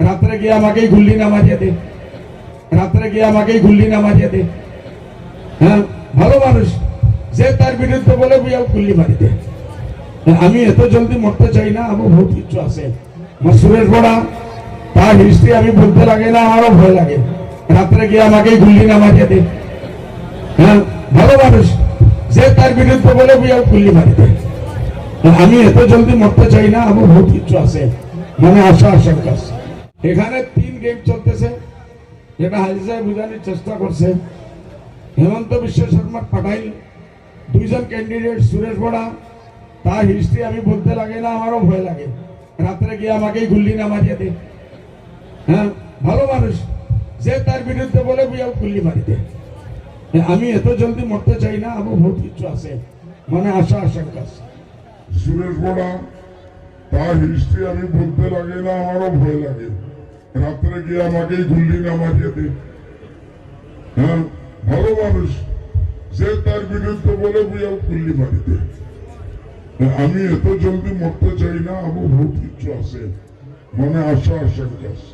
রাত্রে গিয়ে আমাকেই গুল্লি নামাজিয়ে দে, রাত্রে গিয়ে আমাকেই গুল্লি নামাজিয়ে দে। হ্যাঁ, ভালো মানুষ, যে তার বিরুদ্ধে বলে বুঝাও গুল্লি মারি দে। আমি এত জলদি মরতে চাই না, আমার বহুত কিছু আছে। সুরেশ বড়া তার হিস্ট্রি আমি বলতে লাগে না, আমারও ভয় লাগে। রাত্রে গিয়ে আমাকেই গুল্লি নামাজিয়ে দে। হ্যাঁ, ভালো মানুষ, যে তার বিরুদ্ধে বলে বুঝাও গুল্লি মারি দে। আমি এত জলদি মরতে চাই না, আমার বহুত কিছু আছে, মানে আশা আশঙ্কা আছে। এখানে 3 গেম চলতেছে, যেটা হাজি সাহেব বুঝানোর চেষ্টা করছে। হেমন্ত বিশ্ব শর্মা পাটাইল, 2 জন ক্যান্ডিডেট, সুরেশ বড়া তার হিস্ট্রি আমি বলতে লাগে না, আমারও ভয় লাগে। রাত্রে গিয়ে আমাকেই গুল্লি নামাজিয়ে দে। হ্যাঁ, ভালো মানুষ, যে তার বিরুদ্ধে বলে বুঝাও গুল্লি মারি দে। আমি এত জলদি মরতে চাই না, আমার বহুত কিছু আছে, মানে আশা আশঙ্কা আছে। সুরেশ বড়া তার হিস্ট্রি আমি বলতে লাগে না, আমারও ভয় লাগে। রাত্রে গিয়ে আমাকেই গুল্লি নামাজিয়ে দে। হ্যাঁ, ভালো মানুষ, যে তার বিরুদ্ধে বলে বুঝাও গুল্লি মারি দে। আমি এত জলদি মরতে চাই না, আমার বহুত কিছু আছে, মানে আশা আশঙ্কা আছে।